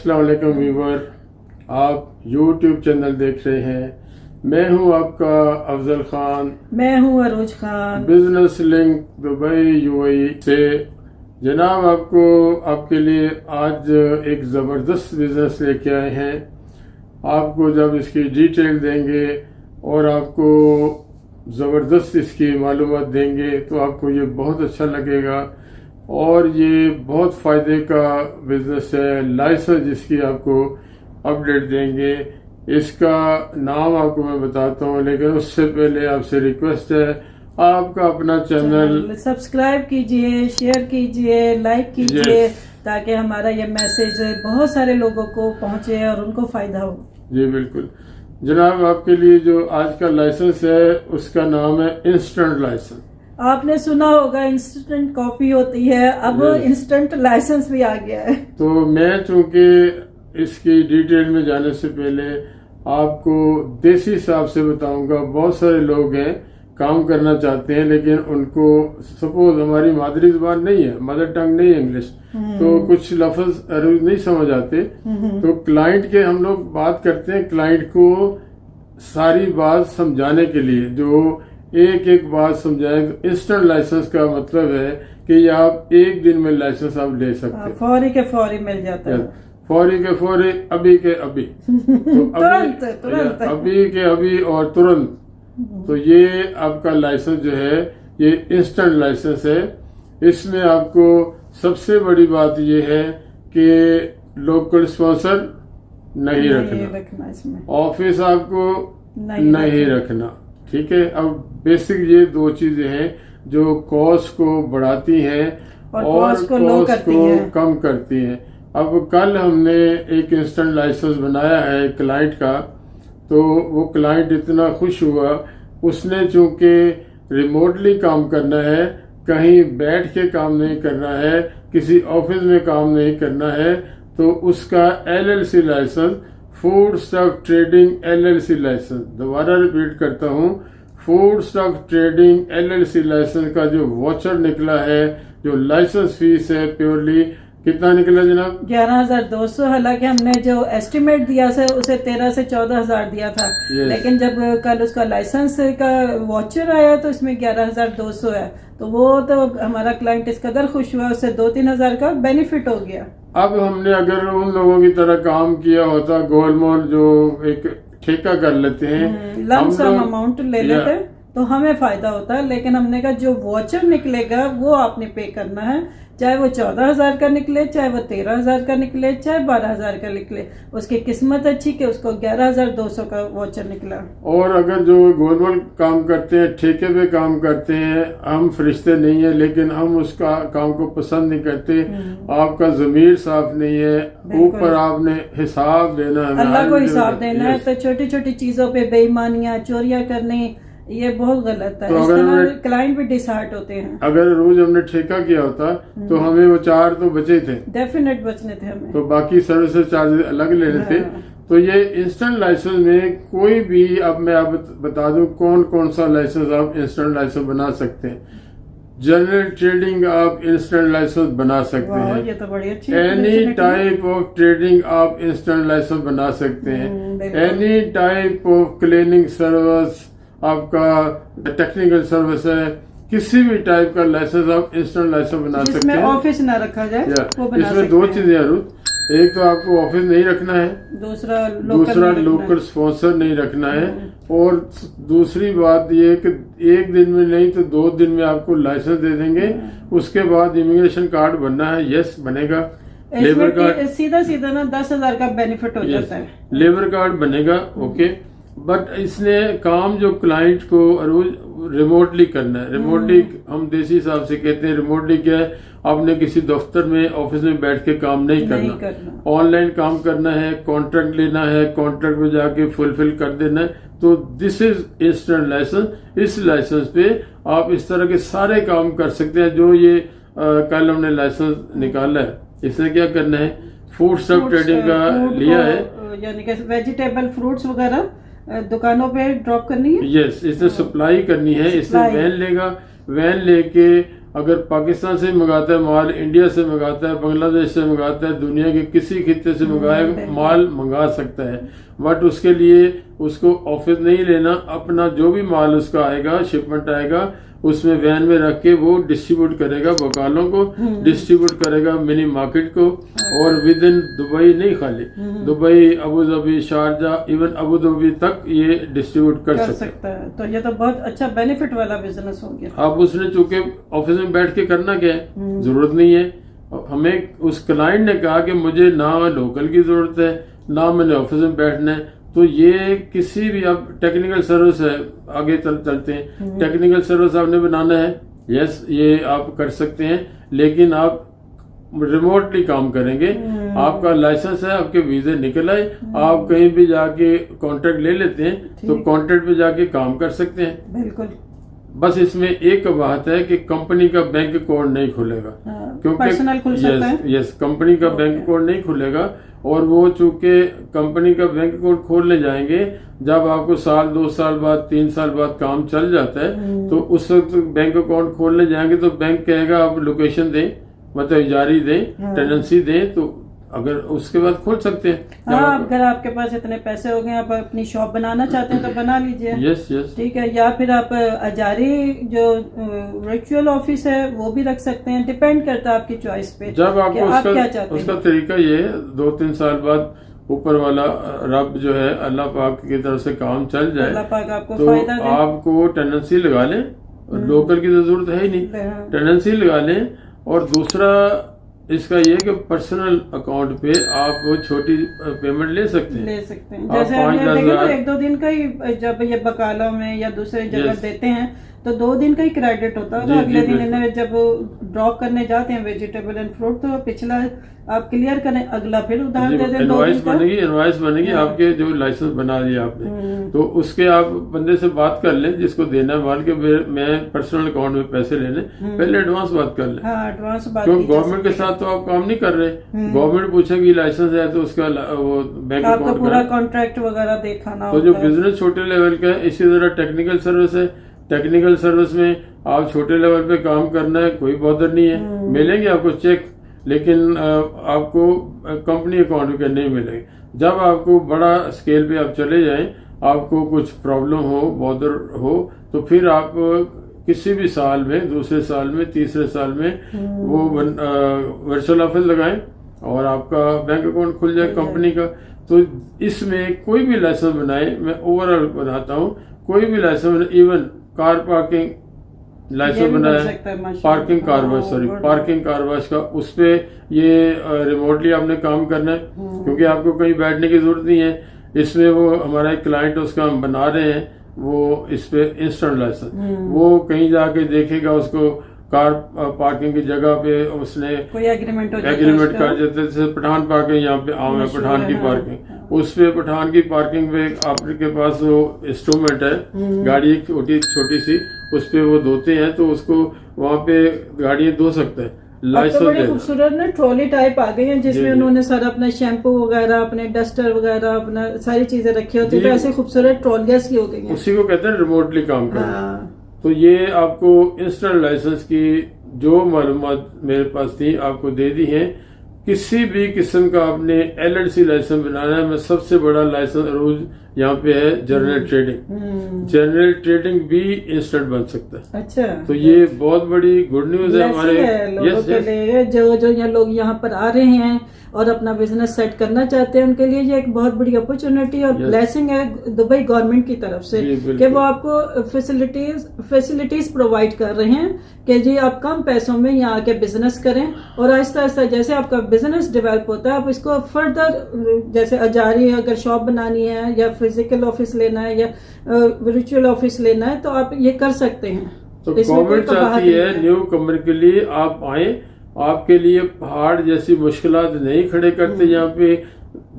अस्सलाम वालेकुम व्यूवर, आप YouTube चैनल देख रहे हैं। मैं हूं आपका अफजल खान, मैं हूं Arooj Khan, business link Dubai UAE से। जनाब, आपको आपके लिए आज एक ज़बरदस्त बिजनेस लेके आए हैं। आपको जब इसकी डिटेल देंगे और आपको ज़बरदस्त इसकी मालूमात देंगे तो आपको ये बहुत अच्छा लगेगा और ये बहुत फ़ायदे का बिजनेस है। लाइसेंस जिसकी आपको अपडेट देंगे, इसका नाम आपको मैं बताता हूँ, लेकिन उससे पहले आपसे रिक्वेस्ट है आपका अपना चैनल सब्सक्राइब कीजिए, शेयर कीजिए, लाइक कीजिए ताकि हमारा ये मैसेज बहुत सारे लोगों को पहुंचे और उनको फायदा हो। जी बिल्कुल जनाब, आपके लिए जो आज का लाइसेंस है उसका नाम है इंस्टेंट लाइसेंस। आपने सुना होगा इंस्टेंट कॉफी होती है, अब इंस्टेंट लाइसेंस भी आ गया है। तो मैं चूंकि इसकी डिटेल में जाने से पहले आपको देसी हिसाब से बताऊंगा। बहुत सारे लोग हैं काम करना चाहते हैं लेकिन उनको सपोज हमारी मादरी जुबान नहीं है, मदर टंग नहीं है इंग्लिश, तो कुछ लफ्ज अरूज नहीं समझ आते। तो क्लाइंट के हम लोग बात करते हैं, क्लाइंट को सारी बात समझाने के लिए जो एक एक बात समझाएं। तो इंस्टेंट लाइसेंस का मतलब है कि आप एक दिन में लाइसेंस आप ले सकते हैं, फौरी के फौरी मिल जाता है, फौरी के फौरी, अभी के अभी, तो तुरंत अभी के अभी और तुरंत। तो ये आपका लाइसेंस जो है ये इंस्टेंट लाइसेंस है। इसमें आपको सबसे बड़ी बात ये है कि लोकल स्पॉन्सर नहीं रखना, इसमें ऑफिस आपको नहीं रखना। ठीक है, अब बेसिक ये दो चीजें हैं जो कॉस्ट को बढ़ाती हैं और कॉस्ट को कम करती हैं। अब कल हमने एक इंस्टेंट लाइसेंस बनाया है क्लाइंट का, तो वो क्लाइंट इतना खुश हुआ। उसने चूंकि रिमोटली काम करना है, कहीं बैठ के काम नहीं करना है, किसी ऑफिस में काम नहीं करना है, तो उसका LLC licence, food stuff trading LLC licence, दोबारा रिपीट करता हूँ, food stuff trading LLC licence का जो वॉचर निकला है, जो लाइसेंस फीस है प्योरली कितना निकला जनाब? 11,200। हालांकि हमने जो एस्टिमेट दिया था उसे 13 से 14,000 दिया था, लेकिन जब कल उसका लाइसेंस का वॉचर आया तो इसमें 11,200 है। तो वो तो हमारा क्लाइंट इस कदर खुश हुआ, उससे 2-3 हजार का बेनिफिट हो गया। अब हमने अगर उन लोगों की तरह काम किया होता, गोलमोल जो एक ठेका कर लेते हैं, लमसम अमाउंट ले लेते तो हमें फायदा होता है, लेकिन हमने कहा जो वॉचर निकलेगा वो आपने पे करना है, चाहे वो 14,000 का निकले, चाहे वो 13,000 का निकले, चाहे 12,000 का निकले। उसकी किस्मत अच्छी कि उसको 11,200 का वॉचर निकला। और अगर जो गोलमोल काम करते हैं, ठेके पे काम करते हैं, हम फरिश्ते नहीं है लेकिन हम उसका काम को पसंद नहीं करते, आपका ज़मीर साफ नहीं है, ऊपर आपने हिसाब देना है, अल्लाह को हिसाब देना है, तो छोटी छोटी चीजों पे बेईमानियां, चोरियां करनी, ये बहुत गलत है। तो अगर क्लाइंट भी डिसहार्ट होते हैं। अगर रोज हमने ठेका किया होता तो हमें वो 4 तो बचे थे, डेफिनेट बचने थे हमें, तो बाकी सर्विसेज चार्जेस अलग लेने थे। तो ये इंस्टेंट लाइसेंस में कोई भी, अब मैं आप बता दूं कौन कौन सा लाइसेंस आप इंस्टेंट लाइसेंस बना सकते हैं। जनरल ट्रेडिंग आप इंस्टेंट लाइसेंस बना सकते हैं, ये तो बड़ी अच्छी। एनी टाइप ऑफ ट्रेडिंग आप इंस्टेंट लाइसेंस बना सकते हैं। Any type of cleaning service, आपका टेक्निकल सर्विस है, किसी भी टाइप का लाइसेंस आप इंस्टेंट लाइसेंस बना सकते हैं। ऑफिस ना रखा जाए, वो बना इसमें 2 चीजें हैं, एक तो आपको ऑफिस नहीं रखना है, दूसरा लोकल स्पॉन्सर नहीं रखना है, और दूसरी बात ये कि एक दिन में नहीं तो 2 दिन में आपको लाइसेंस दे देंगे। उसके बाद इमिग्रेशन कार्ड बनना है, यस बनेगा, लेबर कार्ड सीधा ना 10,000 का बेनिफिट हो जाता है, लेबर कार्ड बनेगा, ओके। बट इसने काम जो क्लाइंट को रोज रिमोटली करना है, रिमोटली हम देसी हिसाब से कहते हैं, रिमोटली क्या है, आपने किसी दफ्तर में ऑफिस में बैठ के काम नहीं करना, ऑनलाइन काम करना है, कॉन्ट्रैक्ट लेना है, कॉन्ट्रैक्ट में जाके फुलफिल कर देना है। तो दिस इज इंस्टेंट लाइसेंस। इस लाइसेंस पे आप इस तरह के सारे काम कर सकते हैं जो ये कल हमने लाइसेंस निकाला है। इसने क्या करना है, फूड स्टफ ट्रेडिंग का लिया है, यानी कि वेजिटेबल फ्रूट्स वगैरह दुकानों पे ड्रॉप करनी है। यस, इसने सप्लाई करनी है। इससे वैन लेगा, वैन लेके अगर पाकिस्तान से मंगाता है माल, इंडिया से मंगाता है, बांग्लादेश से मंगाता है, दुनिया के किसी खित्ते से मंगाए माल मंगा सकता है। बट उसके लिए उसको ऑफिस नहीं लेना, अपना जो भी माल उसका आएगा, शिपमेंट आएगा, उसमें वैन में रख के वो डिस्ट्रीब्यूट करेगा बकालों को, डिस्ट्रीब्यूट करेगा मिनी मार्केट को, और विद इन दुबई नहीं खाली, Dubai, Abu Dhabi, Sharjah, even Abu Dhabi तक ये डिस्ट्रीब्यूट कर सकता है। तो ये तो बहुत अच्छा बेनिफिट वाला बिजनेस हो गया। अब उसने चूंकि ऑफिस में बैठ के करना क्या है, जरूरत नहीं है। हमें उस क्लाइंट ने कहा कि मुझे ना लोकल की जरूरत है, ना मैंने ऑफिस में बैठना है, तो ये किसी भी अब टेक्निकल सर्विस है, आगे चलते हैं। टेक्निकल सर्विस आपने बनाना है, यस ये आप कर सकते हैं, लेकिन आप रिमोटली काम करेंगे। आपका लाइसेंस है, आपके वीजे निकल आए, आप कहीं भी जाके कॉन्ट्रैक्ट ले लेते हैं, तो कॉन्ट्रैक्ट पे जाके काम कर सकते हैं। बिल्कुल। बस इसमें एक बात है कि कंपनी का बैंक अकाउंट नहीं खुलेगा, क्योंकि पर्सनल खुल सकता है। यस कंपनी का बैंक अकाउंट नहीं खुलेगा, और वो चूंकि कंपनी का बैंक अकाउंट खोलने जाएंगे जब आपको साल, 2 साल बाद, 3 साल बाद काम चल जाता है, तो उस वक्त बैंक अकाउंट खोलने जाएंगे तो बैंक कहेगा आप लोकेशन दें, मतलब इजारी दें, टेनेंसी दें, तो अगर उसके बाद खोल सकते हैं। हाँ, अगर आपके पास इतने पैसे हो गए, आप अपनी शॉप बनाना चाहते हैं तो बना लीजिए। यस यस ठीक है। या फिर आप अजारी जो वर्चुअल ऑफिस है वो भी रख सकते हैं, डिपेंड करता है आपकी चॉइस पे। जब आपको आप क्या चाहते हैं। उसका तरीका ये है, 2-3 साल बाद ऊपर वाला रब जो है अल्लाह पाक की तरफ से काम चल जाए, अल्लाह पाक आपको तो फायदा दे। आपको टेनेंसी लगा लें, लोकल की तो जरूरत है ही नहीं, टेनेंसी लगा लें। और दूसरा इसका ये कि पर्सनल अकाउंट पे आप वो छोटी पेमेंट ले सकते हैं। जैसे हमने देखा तो 1-2 दिन का ही, जब ये बकालों में या दूसरे जगह देते हैं तो 2 दिन का ही क्रेडिट होता है। अगले दिन इन्हें जब ड्रॉप करने जाते हैं वेजिटेबल एंड फ्रूट, तो पिछला आप क्लियर करें, अगला फिर उधार दे दें। इनवॉइस बनेगी आपके जो लाइसेंस बना दिया आपने, तो उसके आप बंदे से बात कर लें जिसको देना है माल के, मैं पर्सनल अकाउंट में पैसे लेने, पहले एडवांस बात कर लें। एडवांस बात, क्योंकि गवर्नमेंट के साथ तो आप काम नहीं कर रहे, गवर्नमेंट पूछेगी लाइसेंस है तो उसका वो बैंक अकाउंट पूरा कॉन्ट्रैक्ट वगैरह दिखाना। तो जो बिजनेस छोटे लेवल का है, इसी तरह टेक्निकल सर्विस है, टेक्निकल सर्विस में आप छोटे लेवल पे काम करना है, कोई बॉदर नहीं है, मिलेंगे आपको चेक, लेकिन आपको कंपनी अकाउंट के नहीं मिलेंगे। जब आपको बड़ा स्केल पे आप चले जाएं, आपको कुछ प्रॉब्लम हो, बॉदर हो, तो फिर आप किसी भी साल में, दूसरे साल में, तीसरे साल में वो वर्चुअल ऑफिस लगाएं और आपका बैंक अकाउंट खुल जाए कंपनी का। तो इसमें कोई भी लाइसेंस बनाए, मैं ओवरऑल बनाता हूँ, कोई भी licence, even car parking licence बनाया, parking car wash, parking car wash का, उस पे ये रिमोटली आपने काम करना है, क्योंकि आपको कहीं बैठने की जरूरत नहीं है। इसमें वो हमारा एक क्लाइंट उसका हम बना रहे हैं, वो इस पे इंस्टेंट लाइसेंस, वो कहीं जाके देखेगा, उसको कार पार्किंग की जगह पे उसने कोई एग्रीमेंट कर देते, जैसे पठान पार्किंग यहाँ पे आम है, पठान की पार्किंग, उस पे पठान की पार्किंग पे आपके पास वो इंस्ट्रूमेंट है, गाड़ी छोटी सी, उस पे वो धोते हैं, तो उसको वहाँ पे गाड़ियाँ धो सकता है। लाइसेंस बड़ी खूबसूरत ना ट्रॉली टाइप आ गई है, जिसमें उन्होंने सारा अपना शैम्पू वगैरह, अपने डस्टर वगैरह, अपना सारी चीजें रखी होती है, तो ऐसे खूबसूरत ट्रॉलियास की हो गई है। उसी को कहते हैं रिमोटली काम करना। तो ये आपको इंस्टेंट लाइसेंस की जो मालूमात मेरे पास थी आपको दे दी है। किसी भी किस्म का आपने LLC लाइसेंस बनाना है, मैं सबसे बड़ा लाइसेंस रूल यहाँ पे है जनरल ट्रेडिंग। जनरल ट्रेडिंग भी इंस्टेंट बन सकता है। अच्छा, तो ये बहुत बड़ी गुड न्यूज है हमारे लोगों के लिए, जो यहाँ लोग यहाँ पर आ रहे हैं और अपना बिजनेस सेट करना चाहते हैं, उनके लिए ये एक बहुत बड़ी अपॉर्चुनिटी और ब्लेसिंग है दुबई गवर्नमेंट की तरफ से, कि वो आपको फैसिलिटीज प्रोवाइड कर रहे हैं कि जी आप कम पैसों में यहाँ आके बिजनेस करें, और आहिस्ता आहिस्ता जैसे आपका बिजनेस डेवलप होता है, आप इसको फर्दर, जैसे अजारी अगर शॉप बनानी है या फिजिकल ऑफिस लेना है या वर्चुअल ऑफिस लेना है, तो आप ये कर सकते हैं। तो गवर्नमेंट चाहती है न्यू कमर के लिए आप आए, आपके लिए पहाड़ जैसी मुश्किलात नहीं खड़े करते यहाँ पे।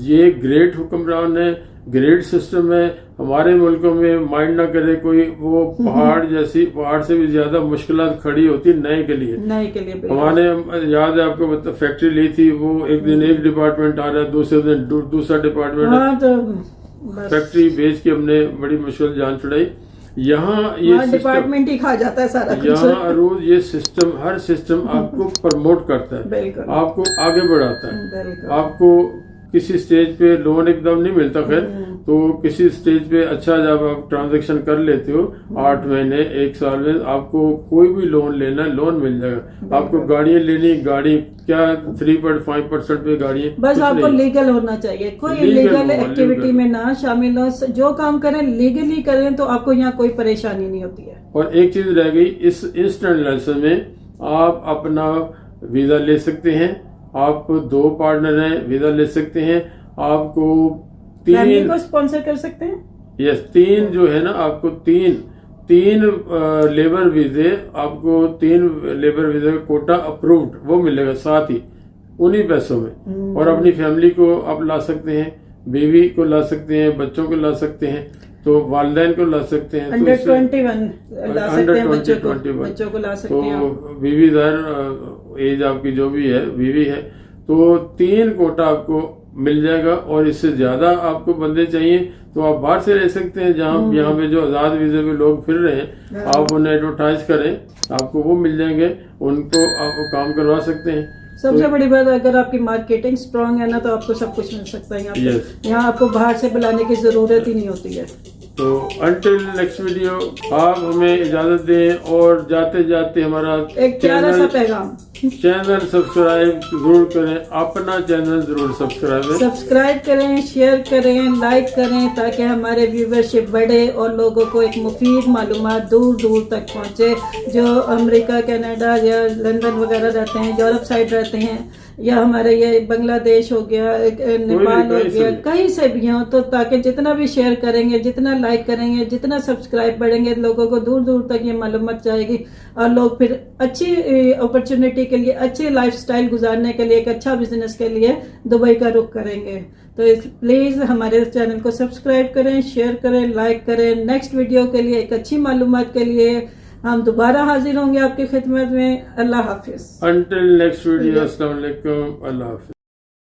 ये ग्रेट हुक्मरान है, ग्रेट सिस्टम है। हमारे मुल्कों में माइंड ना करे कोई, वो पहाड़ से भी ज्यादा मुश्किलात खड़ी होती नए के लिए। हमारे याद है आपको, फैक्ट्री ली थी, वो एक दिन एक डिपार्टमेंट आ रहा है, दूसरे दिन दूसरा डिपार्टमेंट, फैक्ट्री बेच के हमने बड़ी मुश्किल जान छुड़ाई। यहाँ ये वहाँ सिस्टम, डिपार्टमेंट ही खा जाता है सारा कुछ। यहाँ रोज ये सिस्टम, हर सिस्टम आपको प्रमोट करता है, बिल्कुल आपको आगे बढ़ाता है। बिल्कुल। आपको किसी स्टेज पे लोन एकदम नहीं मिलता, खैर तो किसी स्टेज पे अच्छा जब आप ट्रांजैक्शन कर लेते हो 8 महीने 1 साल में, आपको कोई भी लोन लेना है लोन मिल जाएगा। आपको गाड़ियाँ लेनी, गाड़ी क्या 3.5% पे गाड़ी, बस आपको लीगल होना चाहिए, कोई इलीगल एक्टिविटी में ना शामिल हो, जो काम करें लीगली करें तो आपको यहाँ कोई परेशानी नहीं होती है। और एक चीज रह गई, इस इंस्टेंट लाइसेंस में आप अपना वीजा ले सकते हैं, आप 2 पार्टनर हैं वीजा ले सकते हैं, आपको फैमिली 3 को स्पॉन्सर कर सकते हैं। यस 3 जो है ना, आपको 3 लेबर वीजे, आपको 3 लेबर वीजे का कोटा अप्रूव्ड वो मिलेगा साथ ही उन्हीं पैसों में। और अपनी फैमिली को आप ला सकते हैं, बीवी को ला सकते हैं, बच्चों को ला सकते हैं, तो वालिदैन को ला सकते हैं, अंडर 21 ला सकते हैं, बच्चों को ला सकते हैं। तो बीवी दर एज आपकी जो भी है बीवी है, तो 3 कोटा आपको मिल जाएगा। और इससे ज्यादा आपको बंदे चाहिए तो आप बाहर से रह सकते हैं, जहाँ यहाँ पे जो आजाद वीजे पे लोग फिर रहे हैं, आप उन्हें एडवर्टाइज करें, आपको वो मिल जाएंगे, उनको आप काम करवा सकते हैं। सबसे बड़ी बात, अगर आपकी मार्केटिंग स्ट्रांग है ना तो आपको सब कुछ मिल सकता है यहाँ पे। Yes. यहाँ आपको बाहर से बुलाने की जरूरत ही नहीं होती है। तो अंटिल नेक्स्ट वीडियो, आप हमें इजाजत दें और जाते जाते हमारा एक प्यारा सा पैगाम, चैनल सब्सक्राइब जरूर करें, अपना चैनल जरूर सब्सक्राइब करें, शेयर करें, लाइक करें, ताकि हमारे व्यूवरशिप बढ़े और लोगों को एक मुफीद मालूमात दूर दूर तक पहुंचे, जो अमेरिका, कनाडा या लंदन वगैरह रहते हैं, यूरोप साइड रहते हैं, या हमारे ये बांग्लादेश हो गया, नेपाल हो गया, कहीं से भी हो, तो ताकि जितना भी शेयर करेंगे, जितना लाइक करेंगे, जितना सब्सक्राइब बढ़ेंगे, लोगों को दूर दूर तक ये मालूमात जाएगी और लोग फिर अच्छी अपॉर्चुनिटी के लिए, अच्छी लाइफस्टाइल गुजारने के लिए, एक अच्छा बिजनेस के लिए दुबई का रुख करेंगे। तो प्लीज हमारे चैनल को सब्सक्राइब करें, शेयर करें, लाइक करें। नेक्स्ट वीडियो के लिए, एक अच्छी मालूमात के लिए हम दोबारा हाजिर होंगे आपकी खिदमत में। अल्लाह हाफिज। अंटिल नेक्स्ट वीडियो, अस्सलाम वालेकुम, अल्लाह हाफिज।